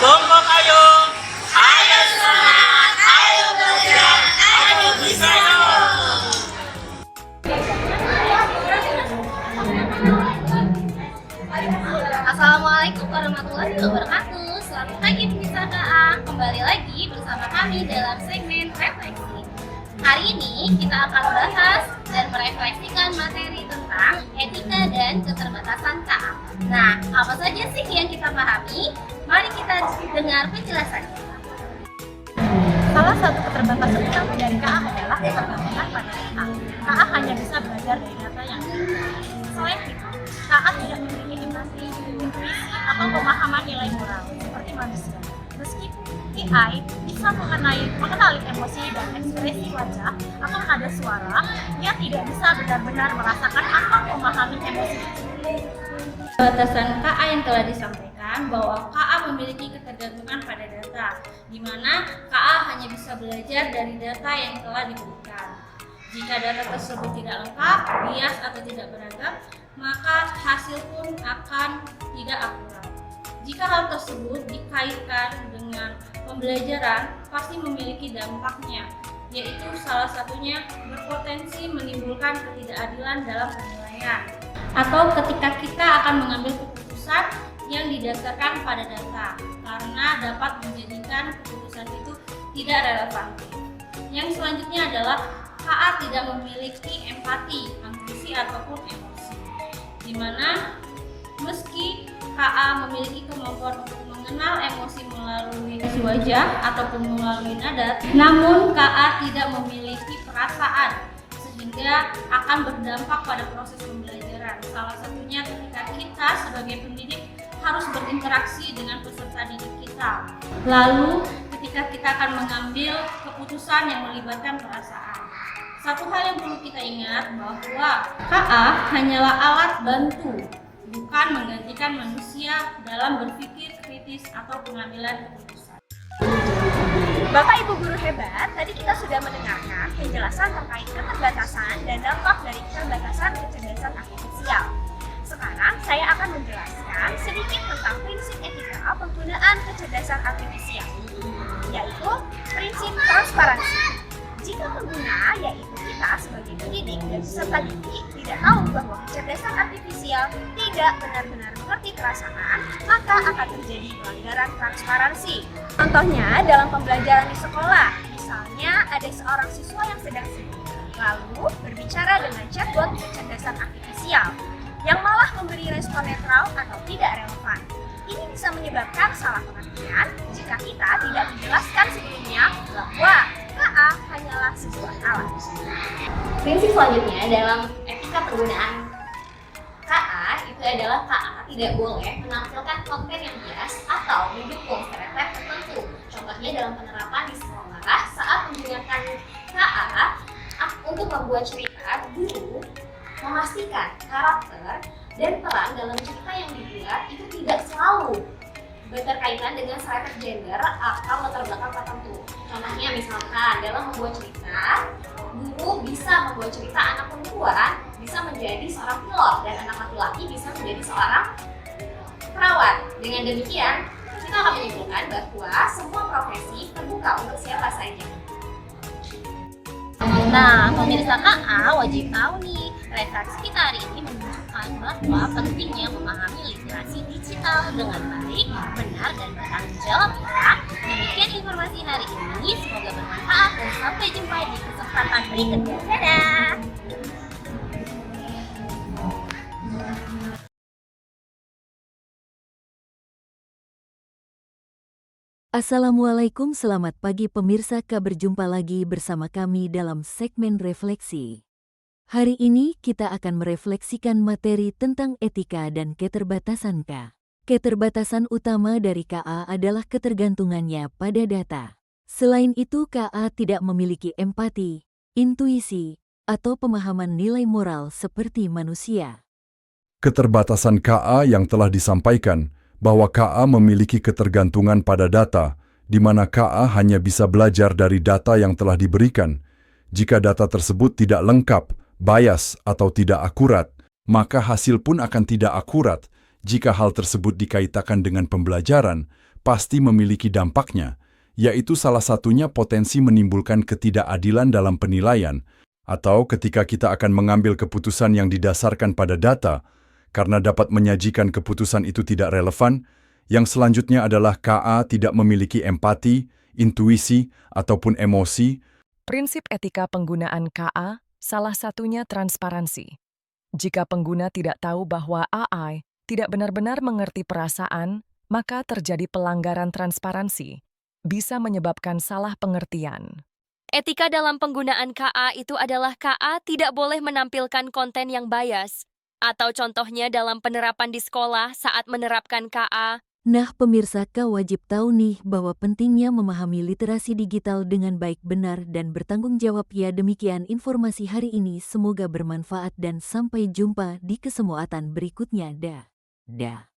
Kelompok ayo. Ayo semangat, ayo belajar, ayo bisa dong. Assalamualaikum warahmatullahi wabarakatuh. Selamat pagi pemirsa KA. Kembali lagi bersama kami dalam segmen refleksi. Hari ini kita akan bahas dan merefleksikan materi tentang etika dan keterbatasan KA. Nah, apa saja sih yang kita pahami? Mari kita dengar penjelasannya. Salah satu keterbatasan utama dari KA adalah ketergantungan pada data. KA hanya bisa belajar dari data yang selain itu, KA tidak memiliki empati, intuisi, atau pemahaman nilai moral seperti manusia. Meski AI bisa mengenali emosi dan ekspresi wajah atau nada suara, ia tidak bisa benar-benar merasakan atau memahami emosi itu. Batasan KA yang telah disampaikan bahwa KA memiliki ketergantungan pada data, di mana KA hanya bisa belajar dari data yang telah diberikan. Jika data tersebut tidak lengkap, bias atau tidak beragam, maka hasil pun akan tidak akurat. Jika hal tersebut dikaitkan dengan pembelajaran, pasti memiliki dampaknya, yaitu salah satunya berpotensi menimbulkan ketidakadilan dalam penilaian, atau ketika kita akan mengambil keputusan yang didasarkan pada data, karena dapat menjadikan keputusan itu tidak relevan. Yang selanjutnya adalah KA tidak memiliki empati, intuisi ataupun emosi, di mana meski KA memiliki kemampuan untuk mengenal emosi melalui ekspresi wajah ataupun melalui nada, namun KA tidak memiliki perasaan sehingga akan berdampak pada proses pembelajaran. Salah satunya ketika kita sebagai pendidik harus berinteraksi dengan peserta didik kita. Lalu ketika kita akan mengambil keputusan yang melibatkan perasaan. Satu hal yang perlu kita ingat bahwa KA hanyalah alat bantu, bukan menggantikan manusia dalam berpikir kritis atau pengambilan keputusan. Bapak Ibu guru hebat, tadi kita sudah mendengarkan penjelasan terkait keterbatasan dan dampak dari keterbatasan kecerdasan artifisial. Sekarang saya akan menjelaskan sedikit tentang prinsip etika penggunaan kecerdasan artifisial, yaitu prinsip transparansi. Jika pengguna, yaitu kita sebagai pendidik dan peserta didik, tidak tahu bahwa kecerdasan artifisial tidak benar-benar mengerti perasaan, maka akan terjadi pelanggaran transparansi. Contohnya dalam pembelajaran di sekolah, misalnya ada seorang siswa yang sedang sibuk, lalu berbicara dengan chatbot kecerdasan artifisial, yang malah memberi respon netral atau tidak relevan. Ini bisa menyebabkan salah pengertian jika kita tidak menjelaskan sebelumnya bahwa KA hanyalah sebuah alat. Prinsip selanjutnya dalam etika penggunaan KA itu adalah KA tidak boleh menampilkan konten yang bias atau mendukung stereotip tertentu. Contohnya dalam penerapan di sekolah saat menggunakan KA untuk membuat cerita, guru memastikan karakter dan peran dalam cerita yang dibuat itu tidak selalu berkaitan dengan stereotip gender atau latar belakang tertentu. Contohnya misalkan dalam membuat cerita, guru bisa membuat cerita anak perempuan bisa menjadi seorang pilot dan anak laki-laki bisa menjadi seorang perawat. Dengan demikian, kita akan menyimpulkan bahwa semua profesi terbuka untuk siapa saja. Nah, pemirsa KA wajib tahu nih, refleksi kita hari ini menunjukkan bahwa pentingnya memahami literasi digital dengan baik, benar, dan bertanggung jawab ya. Demikian informasi hari ini, semoga bermanfaat dan sampai jumpa di kesempatan berikutnya. Dadah! Assalamualaikum, selamat pagi pemirsa K. Berjumpa lagi bersama kami dalam segmen refleksi. Hari ini kita akan merefleksikan materi tentang etika dan keterbatasan K. Keterbatasan utama dari KA adalah ketergantungannya pada data. Selain itu, KA tidak memiliki empati, intuisi, atau pemahaman nilai moral seperti manusia. Keterbatasan KA yang telah disampaikan bahwa KA memiliki ketergantungan pada data, di mana KA hanya bisa belajar dari data yang telah diberikan. Jika data tersebut tidak lengkap, bias, atau tidak akurat, maka hasil pun akan tidak akurat. Jika hal tersebut dikaitkan dengan pembelajaran, pasti memiliki dampaknya, yaitu salah satunya potensi menimbulkan ketidakadilan dalam penilaian, atau ketika kita akan mengambil keputusan yang didasarkan pada data, karena dapat menyajikan keputusan itu tidak relevan. Yang selanjutnya adalah KA tidak memiliki empati, intuisi, ataupun emosi. Prinsip etika penggunaan KA salah satunya transparansi. Jika pengguna tidak tahu bahwa AI tidak benar-benar mengerti perasaan, maka terjadi pelanggaran transparansi, bisa menyebabkan salah pengertian. Etika dalam penggunaan KA itu adalah KA tidak boleh menampilkan konten yang bias, atau contohnya dalam penerapan di sekolah saat menerapkan KA. Nah, pemirsa, kau wajib tahu nih bahwa pentingnya memahami literasi digital dengan baik, benar, dan bertanggung jawab. Ya, demikian informasi hari ini. Semoga bermanfaat dan sampai jumpa di kesempatan berikutnya. Dah.